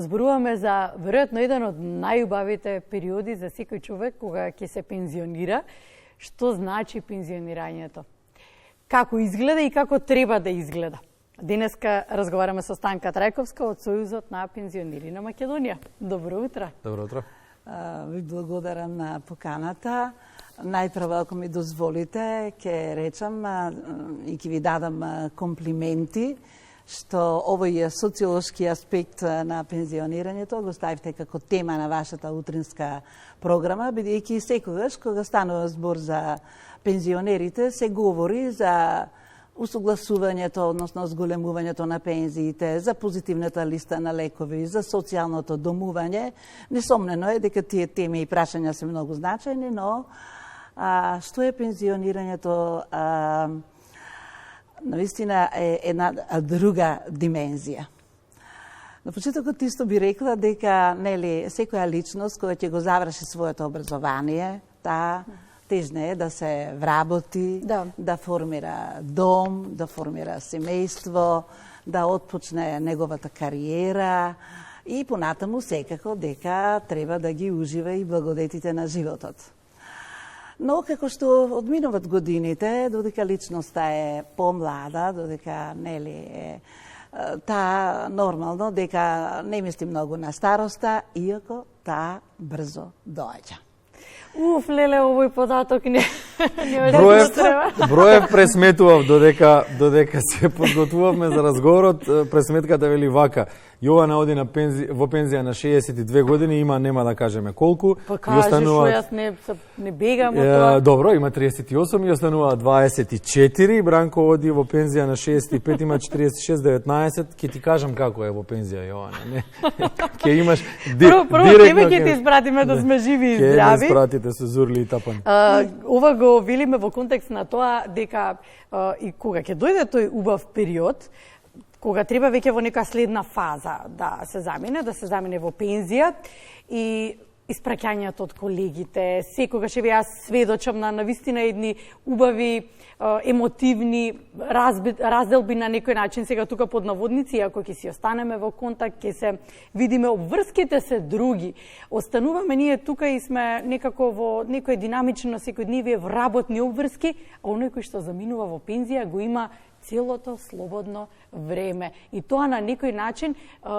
Зборуваме за веројатно еден од најубавите периоди за секој човек кога ќе се пензионира. Што значи пензионирањето? Како изгледа и како треба да изгледа? Денеска разговараме со Станка Трајковска од Сојузот на пензионери на Македонија. Добро утро. Добро утро. Ви благодарам на поканата. Најпрво, ако ми дозволите, ќе речам и ќе ви дадам комплименти што овој социолошки аспект на пензионирањето го ставите како тема на вашата утринска програма, бидејќи секогаш кога станува збор за пензионерите се говори за усогласувањето, односно зголемувањето на пензиите, за позитивната листа на лекови, за социјалното домување. Несомнено е дека тие теми и прашања се многу значајни, но што е пензионирањето навистина е една друга димензија. На почетокот исто би рекла дека секоја личност која ќе го заврши своето образование, таа тежна е да се вработи, да формира дом, да формира семејство, да отпочне неговата кариера и понатаму секако дека треба да ги ужива и благодетите на животот. Но како што одминуват годините, додека личноста е помлада, додека е таа нормално дека не мисли многу на староста, иако таа брзо доаѓа. Леле, овој податок не Броев пресметував додека се подготвувавме за разговорот, пресметката вели вака: Јована оди во пензија на 62 години, има нема да кажеме колку. Па кажеш, јас не бегам од тоа. Добро, има 38 и останува 24. Бранко оди во пензија на 65, има 46-19. Ке ти кажам како е во пензија, Јована. Ке имаш директно ќе ти испратиме да сме живи и здрави. Ке испратите со зурли и тапани. Ова го велиме во контекст на тоа дека и кога ќе дојде тој убав период, кога треба веќе во нека следна фаза да се замине во пензија и испраќањето од колегите, секогаш еве јас сведочам на навистина едни убави емотивни разделби на некој начин, сега тука под наводници, ако ќе си останеме во контакт, ќе се видиме, обврските се други. Остануваме ние тука и сме некако во некој динамично секојдневие вработни обврски, а оној кој што заминува во пензија го има целото слободно време. И тоа на некој начин,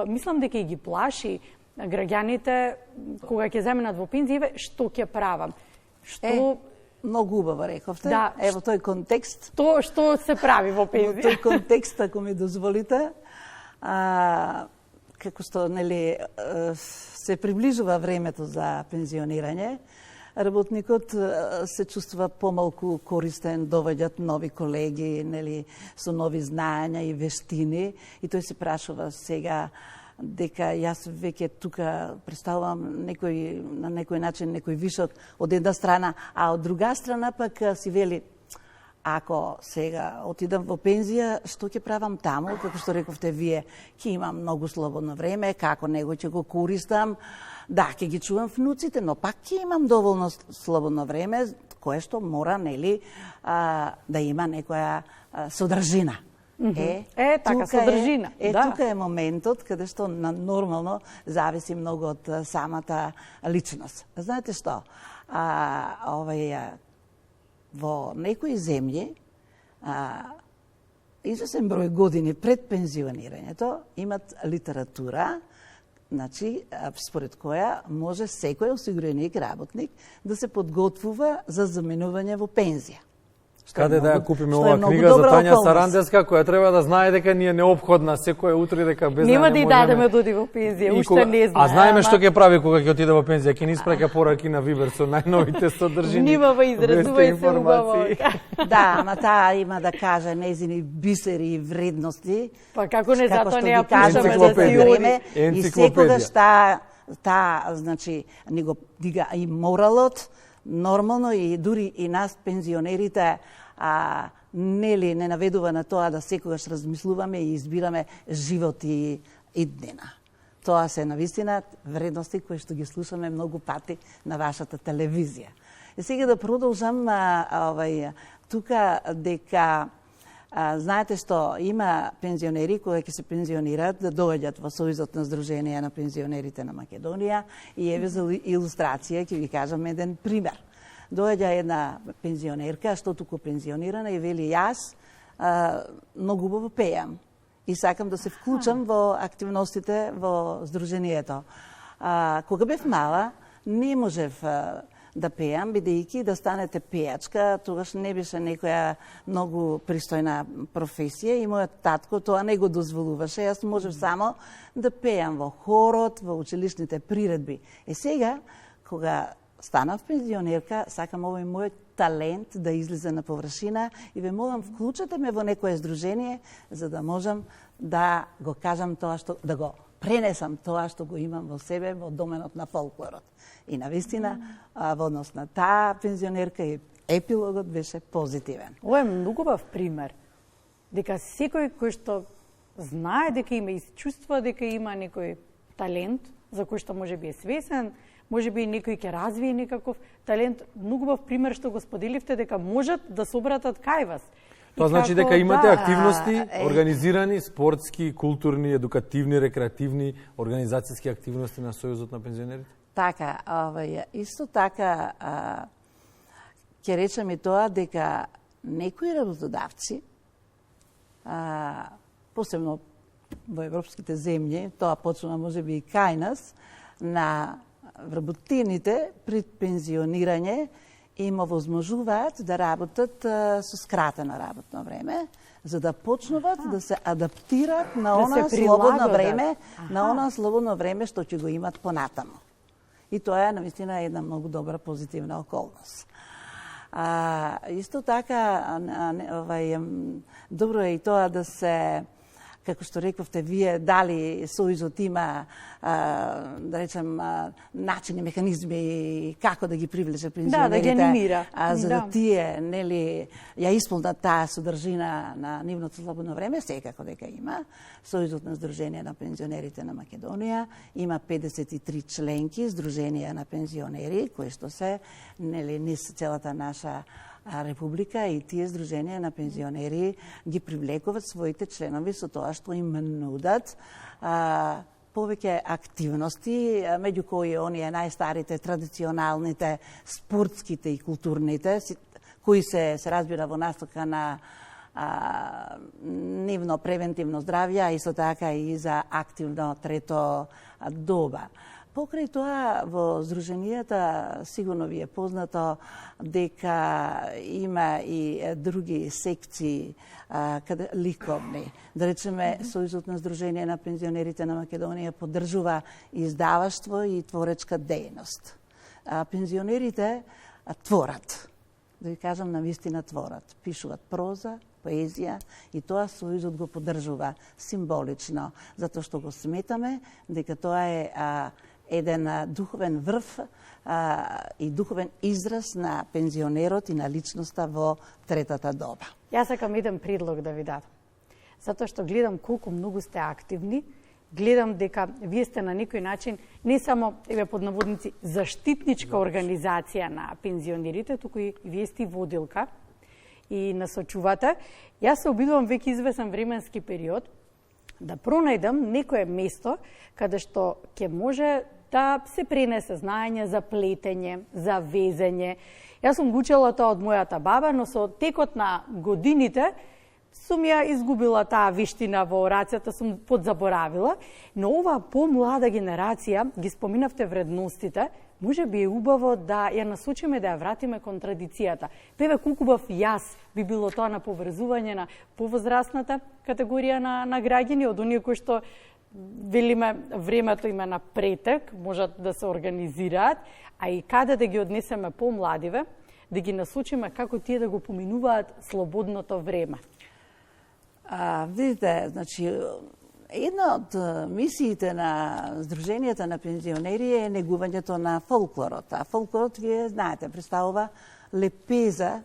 мислам дека и ги плаши граѓаните кога ќе заминат во пензија, што ќе правам? Многу убаво рековте. Да, во тој контекст. Што се прави во пензија? Во тој контекст, ако ми дозволите, како што се приближува времето за пензионирање, работникот се чувствува помалку користен, доваѓаат нови колеги, со нови знаења и вештини, и тој се прашува сега дека јас веќе тука представувам на некој начин некој вишок од една страна, а од друга страна пак си вели: ако сега отидам во пензија, што ќе правам таму, како што рековте вие, ќе имам многу слободно време, како него ќе го користам, да, ќе ги чувам внуците, но пак ќе имам доволно слободно време, кое што мора, да има некоја содржина. Така содржина. Тука е моментот каде што нормално зависи многу од самата личност. Знаете што? Во некои земји, известен број години пред пензионирањето, имат литература, според која може секој осигуреник, работник, да се подготвува за заминување во пензија. Каде да ја купиме оваа книга за Тања Сарандевска, која треба да знае дека ни е неопходна секоја утре, дека без неа не можеме. Нема да ја дадеме да оди во пензија, уште не знае. А знаеме што ќе прави кога ќе отиде во пензија, ќе ни испраќа пораки на Вибер со најновите содржини. Внимава, изразувај се убаво. Да, ама таа има да каже нејзини бисери и вредности. Па како не, затоа не ја пишаме да си ури. И секогаш таа, ни го дига и моралот, нормално, и дури и нас пензионерите не наведува на тоа да секогаш размислуваме и избираме живот и днена. Тоа се навистина вредности кои што ги слушаме многу пати на вашата телевизија. И сега да продолжам тука дека Знаете што, има пензионери кои ќе се пензионираат да доаѓат во Сојузот на Сдруженија на пензионерите на Македонија и еве за илустрација ќе ви кажам еден пример. Доаѓа една пензионерка што туку пензионирана и вели јас многу убаво пеам и сакам да се вклучам во активностите во Сдруженијето. Кога бев мала, не можев да пеам, бидејќи да станете пејачка, тогаш не беше некоја многу пристојна професија и мојот татко тоа не го дозволуваше. Јас можев само да пеам во хорот, во училишните приредби. Сега, кога станав пензионерка, сакам овој мој талент да излезе на површина и ве молам, вклучете ме во некое здружение за да можам да го кажам тоа да го пренесам тоа што го имам во себе во доменот на фолклорот. И навистина, во однос на таа пензионерка и епилогот беше позитивен. Ова е многу убав пример. Дека секој кој што знае дека има и чувствува дека има некој талент за кој што може би е свесен, може би некој ќе развие некаков талент, многу убав пример што го споделивте дека можат да се обратат кај вас. Тоа значи дека имате активности, организирани, спортски, културни, едукативни, рекреативни, организацијски активности на Сојузот на пензионерите? Така, исто така ќе речем и тоа дека некои работодавци, посебно во европските земји, тоа почнува можеби и кај нас, на вработените пред пензионирање им овозможуваат да работат со скратено работно време, за да почнуваат да се адаптираат на она слободно време, на она слободно време што ќе го имат понатаму. И тоа е навистина една многу добра позитивна околност. Исто така, добро е и тоа да се, како што рековте вие, дали Сојузот има, да речем, начини, механизми како да ги привлече пензионерите. Да ги анимира. За да тие, нели, ја исполнат таа содржина на нивното слободно време, секако дека има. Сојузот на Сдруженија на пензионерите на Македонија има 53 членки, Сдруженија на пензионери, кои што се, нели, низ целата наша република и тие здруженија на пензионери ги привлекуваат своите членови со тоа што им нудат повеќе активности, меѓу кои оние најстарите, традиционалните, спортските и културните, кои се разбира во настока на нивно превентивно здравје, а исто така и за активно трето доба. Покрај тоа, во здруженијата сигурно ви е познато дека има и други секции ликовни. Да речеме, Сојузот на Сдружение на пензионерите на Македонија поддржува издаваштво и творечка дејност. Пензионерите творат, да ви кажам, навистина творат. Пишуват проза, поезија и тоа Сојузот го поддржува символично, затоа што го сметаме дека тоа е еден духовен врв и духовен израз на пензионерот и на личноста во третата доба. Јас сакам еден предлог да ви дадам. Затоа што гледам колку многу сте активни, гледам дека вие сте на некој начин не само, еве под наводници, заштитничка организација на пензионерите, туку и вие сте водилка и насочувате. Јас се обидувам веќе извесен временски период да пронајдам некое место каде што ќе може да се пренесе знаење за плетење, за везење. Јас сум учела тоа од мојата баба, но со текот на годините сум ја изгубила таа виштина во рацјата, сум подзаборавила, но оваа помлада генерација, ги споминавте вредностите, може би е убаво да ја насочиме, да ја вратиме кон традицијата. Певе колку бав јас би било тоа на поврзување на повозрасната категорија на граѓани, од оние кои што велиме времето има на претек, можат да се организираат, а и каде да ги однесеме помладиве, да ги насочиме како тие да го поминуваат слободното време. Видите, значи, една од мисиите на Сдруженијата на пензионери е негувањето на фолклорот. А фолклорот, вие знаете, представува лепеза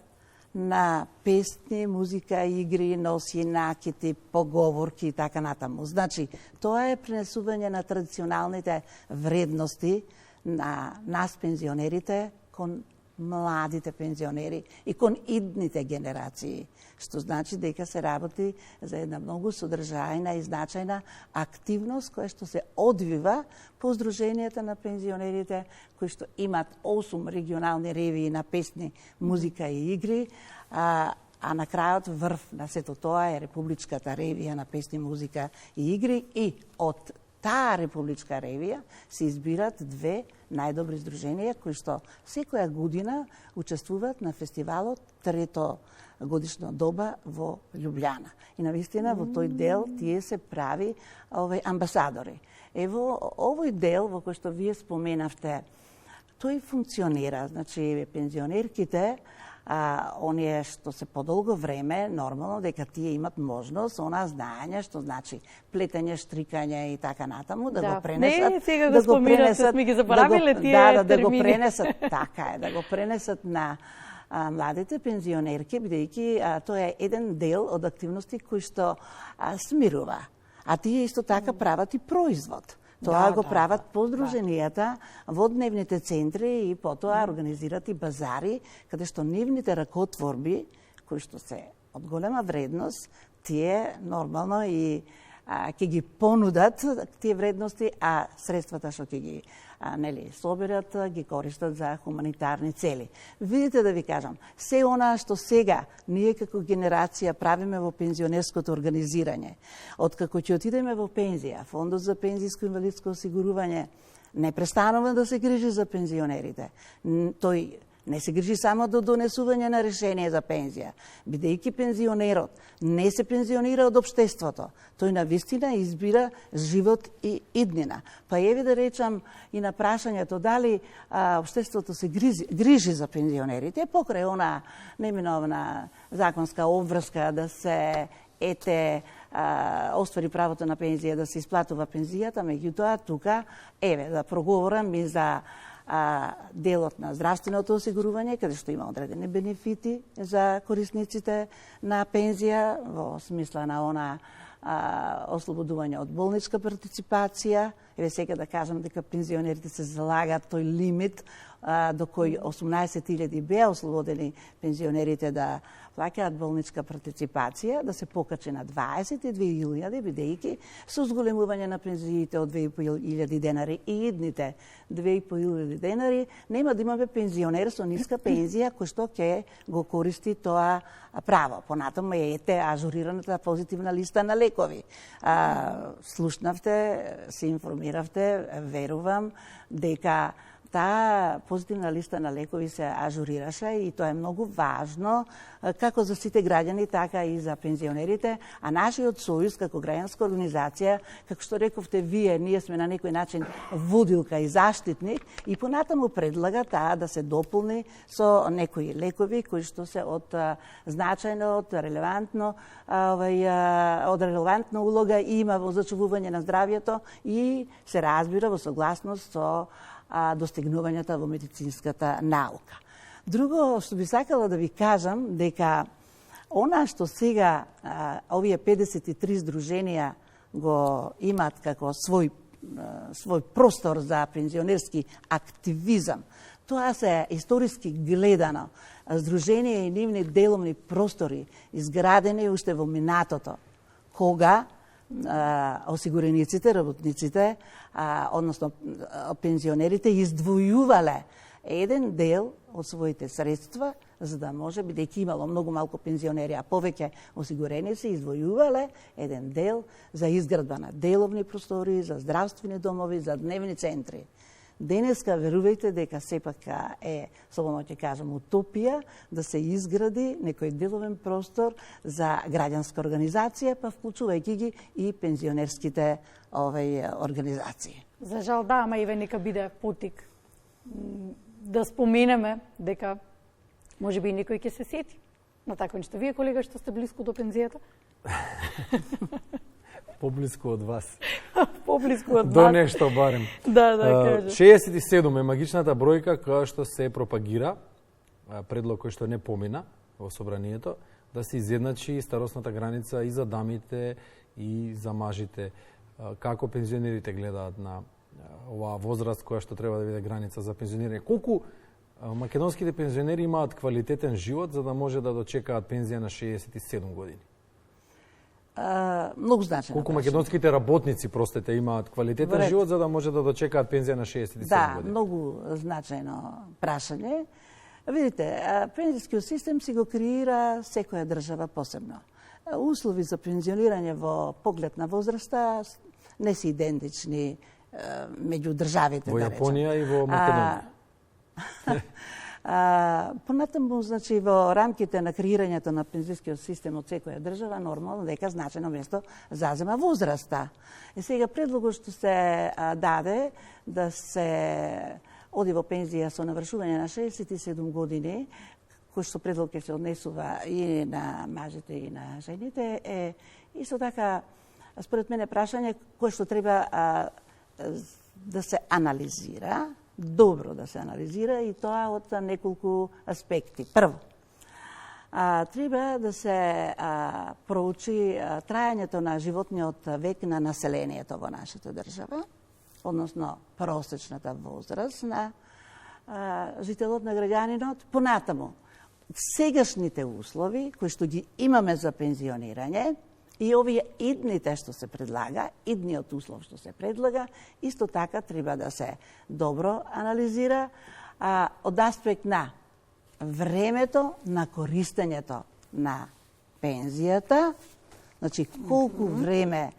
на песни, музика, игри, носи, накити, поговорки и така натаму. Значи, тоа е пренесување на традиционалните вредности на нас, пензионерите, кон младите пензионери и кон идните генерации, што значи дека се работи за една многу содржајна и значајна активност која што се одвива по Сдруженијата на пензионерите, кои што имат 8 регионални ревии на песни, музика и игри, а на крајот врв на сето тоа е Републичката ревија на песни, музика и игри, и од таа Републичка ревија се избират 2 најдобри здруженија кои што секоја година учествуваат на фестивалот Трето годишно доба во Љубљана. И навистина во тој дел тие се прави амбасадори. Ево овој дел во кој што вие споменавте, тој функционира, значи пензионерките, оние што се подолго време, нормално дека тие имат можност, она знаење, што значи плетење, штрикање и така натаму, да го пренесат. Не, сега го споминате, сме ги заборавиле тие термини. Да го пренесат, така е, да го пренесат на младите пензионерки, бидејќи тоа е еден дел од активности кои што смирува. А тие исто така прават и производ. Тоа го прават по здруженијата во дневните центри и потоа организират и базари, каде што нивните ракотворби, кои што се од голема вредност, тие нормално и ќе ги понудат тие вредности, а средствата што ќе ги соберат, ги користат за хуманитарни цели. Видите, да ви кажам, се она што сега ние како генерација правиме во пензионерското организирање, откако ќе отидеме во пензија, Фондот за пензијско и инвалидско осигурување не престанува да се грижи за пензионерите. Тој не се грижи само до донесување на решение за пензија, бидејќи пензионерот не се пензионира од општеството. Тој навистина избира живот и иднина. Па еве да речам и на прашањето дали општеството се грижи за пензионерите, покрај она неминовна законска обврска да се оствари правото на пензија, да се исплатува пензијата, меѓутоа тука еве да проговорам и за делот на здравственото осигурување, каде што има одредени бенефити за корисниците на пензија, во смисла на она ослободување од болничка партиципација. Еве сега да кажам дека пензионерите се залагат тој лимит до кој 18.000 беа ослободени пензионерите да плаќаат болничка партиципација, да се покачи на 22.000, бидејќи со зголемување на пензиите од 2.500 денари и идните 2.500 денари, нема да имаме пензионер со ниска пензија кој што ќе го користи тоа право. Понатаму е ажурираната позитивна листа на лекови. Слушнавте, се информиравте, верувам дека таа позитивна листа на лекови се ажурираше и тоа е многу важно како за сите граѓани, така и за пензионерите, а нашиот сојуз како граѓанска организација, како што рековте вие, ние сме на некој начин водилка и заштитник и понатаму предлага таа да се дополни со некои лекови кои што се од значајно, од релевантна улога има во зачувување на здравјето и се разбира во согласност со достигнувањата во медицинската наука. Друго што би сакала да ви кажам, дека она што сега овие 53 здруженија го имат како свој простор за пензионерски активизам, тоа се историски гледано здруженија и нивни деломни простори изградени уште во минатото, кога осигурениците, работниците, односно пензионерите издвојувале еден дел од своите средства, за да може, бидејќи имало многу малку пензионери, а повеќе осигуреници, издвојувале еден дел за изградба на деловни простори, за здравствени домови, за дневни центри. Денеска, верувајте дека сепак е, слободно ќе кажам, утопија да се изгради некој деловен простор за граѓанска организација, па вклучувајќи ги и пензионерските организации. За жал да, ама еве нека биде потик да споменеме дека може би некој ќе се сети на такво нешто. Вие, колега, што сте близко до пензијата? Поблиску од вас. Поблиску од вас. До нешто барем. Да, кажа. 67 е магичната бројка која што се пропагира, предлог кој што не помина во собранието, да се изедначи старосната граница и за дамите и за мажите. Како пензионерите гледаат на оваа возраст која што треба да биде граница за пензионирање? Колку Македонските пензионери имаат квалитетен живот за да може да дочекаат пензија на 67 години. Многу значено. Колку македонските работници, простете, имаат квалитетен живот за да може да дочекаат пензија на 67 години? Да, многу значајно прашање. Видите, пензијскиот систем си го креира секоја држава посебно. Услови за пензионирање во поглед на возраста не се идентични меѓу државите, во да речем. Јапонија и во Македонија. Понатаму, значи, во рамките на креирањето на пензијскиот систем од секоја држава, нормално дека значено место зазема возраста. И сега предлогот што се даде да се оди во пензија со навршување на 67 години, кој што предлог ќе се однесува и на мажите и на жените, е исто така, според мене, прашање кое што треба да се анализира, добро да се анализира, и тоа од неколку аспекти. Прво, треба да се проучи трајањето на животниот век на населението во нашата држава, односно просечната возраст на жителот на граѓанинот. Понатаму, сегашните услови кои што ги имаме за пензионирање и овие идните што се предлага, идниот услов што се предлага, исто така треба да се добро анализира од аспект на времето на користењето на пензијата, значи колку време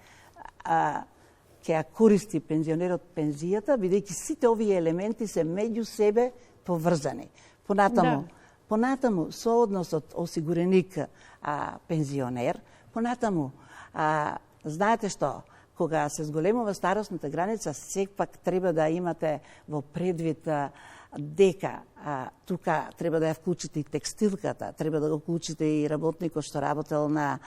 ќе ја користи пензионерот пензијата, бидејќи сите овие елементи се меѓу себе поврзани. Понатаму со односот осигуреник пензионер, понатаму знаете што, кога се зголемува старосната граница, сепак треба да имате во предвид дека тука треба да ја вклучите и текстилката, треба да го вклучите и работникот што работел на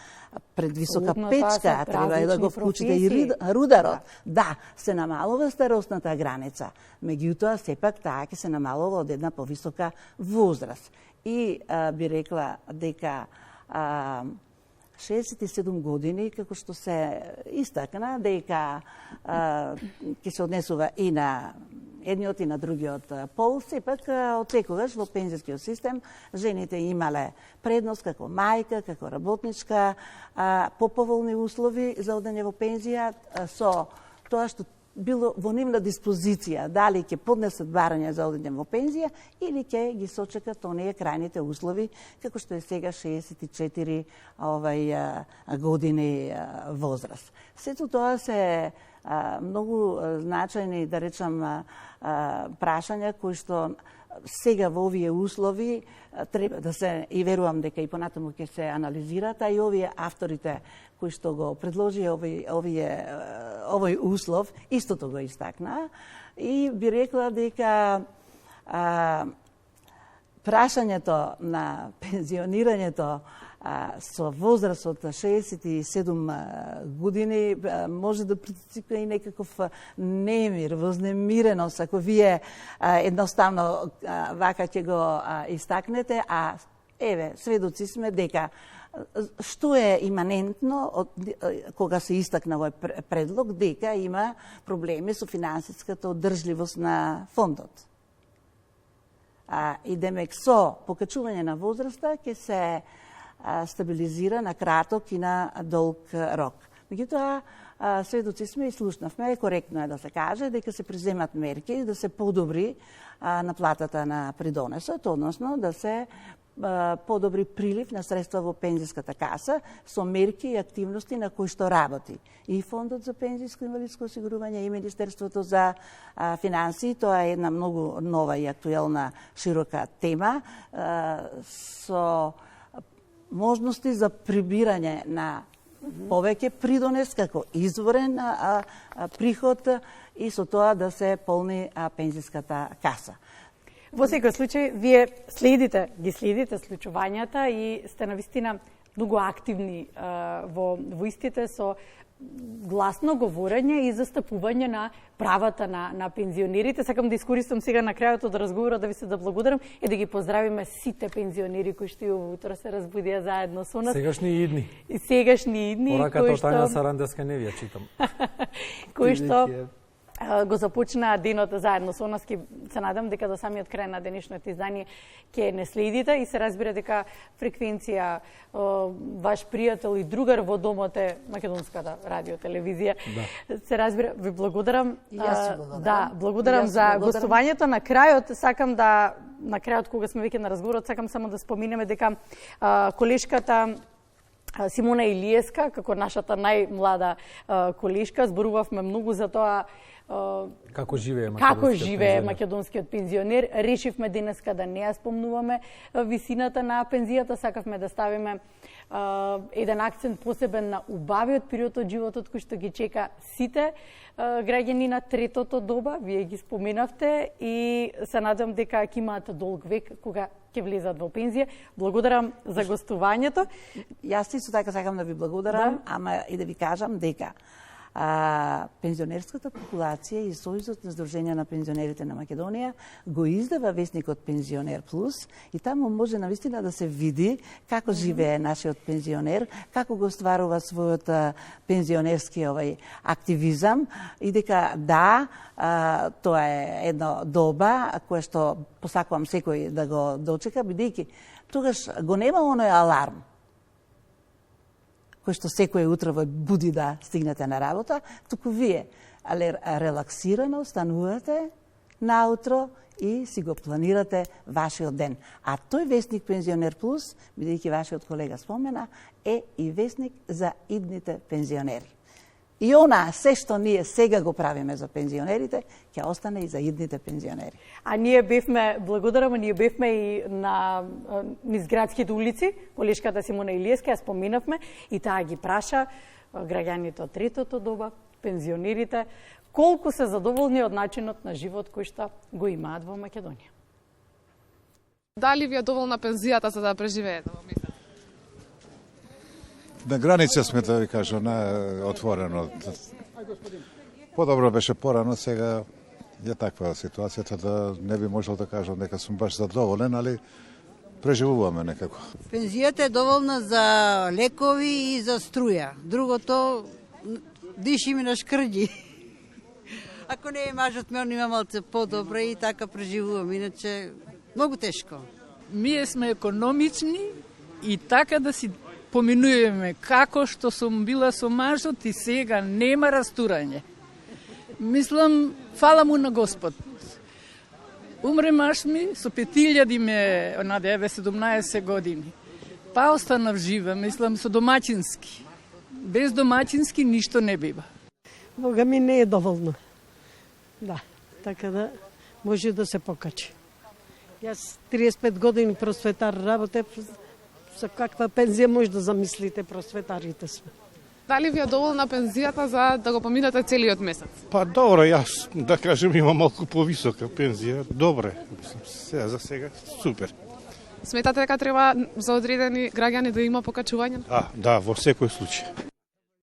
предвисока печка, треба да го вклучите и рударот. Да, се намалува старосната граница, меѓутоа сепак таа ќе се намалува од една повисока возраст. И би рекла дека 67 години, како што се истакна, дека ќе се однесува и на едниот и на другиот пол, сепак од секогаш во пензијскиот систем жените имале предност како мајка, како работничка, поповолни услови за одење во пензија со тоа што било во нивна диспозиција, дали ќе поднесат барање за одење во пензија или ќе ги сочекат оние крајните услови, како што е сега 64 години возраст. Сето тоа се многу значајни, да речам, прашања кои што сега во овие услови треба да се, и верувам дека и понатаму ќе се анализираат, а и овие авторите кои што го предложи овој услов, истото го истакна. И би рекла дека прашањето на пензионирањето со возраст од 67 години може да предизвика и некаков немир, вознемиреност, ако вие едноставно вака ќе го истакнете, а еве, сведоци сме дека што е иманентно кога се истакна овој предлог, дека има проблеми со финансиската одржливост на фондот. И демек со покачување на возраста ќе се стабилизира на краток и на долг рок. Меѓутоа, сведоци сме и слушнавме, коректно е да се каже, дека се преземат мерки да се подобри наплатата на придонесот, односно да се подобри прилив на средства во пензијската каса со мерки и активности на кои што работи и Фондот за пензијско инвалидско осигурување и Министерството за финансии. Тоа е една многу нова и актуелна широка тема со можности за прибирање на повеќе придонес како изворен приход и со тоа да се полни пензијската каса. Во секој случај, вие ги следите случувањата и сте навистина многу активни во истите со гласно говорење и застапување на правата на пензионерите. Сакам да искористам сега на крајот од разговорот да ви се да благодарам и да ги поздравиме сите пензионери кои што и ово утро се разбудија заедно со нас. Сегашни и идни. И сегашни и идни. Пораката од Тања Сарандевска не ви ја читам. Кои што го започнаа денот заедно со нас. Се надам дека до самиот крај на денешното издание ќе не следите и се разбира дека фреквенција ваш пријател и другар во домот е Македонската радио телевизија. Да. Се разбира, ви благодарам. И јас ти благодарам. Да, благодарам за гостувањето. На крајот сакам да кога сме веќе на разговорот, сакам само да споминеме дека колешката Симона Илиеска, како нашата најмлада колешка, зборувавме многу за тоа како живее македонскиот пензионер. Решивме денеска да не ја спомнуваме висината на пензијата, сакавме да ставиме еден акцент посебен на убавиот период од животот кој што ги чека сите граѓани на третото доба, вие ги споменавте и се надам дека ќе имаат долг век кога ќе влезат во пензија. Благодарам за гостувањето. Јас исто така сакам да ви благодарам, ама и да ви кажам дека пензионерската популација и Сојузот на Сдруженија на пензионерите на Македонија го издава весникот Пензионер Плюс и таму може навистина да се види како живее нашиот пензионер, како го стварува својот пензионерски активизам и дека тоа е едно доба кое што посакувам секој да го дочека, бидејќи тогаш го нема оној аларм кој што секој утро во буди да стигнете на работа, туку вие релаксирано станувате наутро и си го планирате вашиот ден. А тој вестник Пензионер Плюс, бидејќи вашиот колега спомена, е и вестник за идните пензионери. И она, се што ние сега го правиме за пензионерите, ќе остане и за идните пензионери. А ние бевме, благодарам, ние бевме и на низ градските улици, колешката Симона Илиеска, ја споменавме, и таа ги праша граѓаните од третото доба, пензионерите, колку се задоволни од начинот на живот кој што го имаат во Македонија. Дали ви е доволна пензијата за да преживеете во месец? На граница сме, да ви кажам, отворено. Подобро беше порано, сега е таква ситуацијата да не би можел да кажам дека сум баш задоволен, али преживуваме некако. Пензијата е доволна за лекови и за струја. Другото диши ми на шкрđи. Ако не е мажот ме, он има малце подобре и така преживувам, иначе многу тешко. Ние сме економични и така да си поминуваме како што сум била со мажот и сега нема растурање. Мислам, фала му на Господ. Умре маж ми, со 5000 ме на 17 години. Па останав жива, мислам, со домаќински. Без домаќински ништо не бива. Бога ми не е доволно. Да, така да може да се покачи. Јас 35 години просветар работев, за каква пензија може да замислите, просветарите сме. Дали ви е доволна пензијата за да го поминете целиот месец? Па добро, јас да кажем имам малку повисока пензија. Добре, мислам, за сега супер. Сметате дека треба за одредени граѓани да има покачување? Да, во секој случај.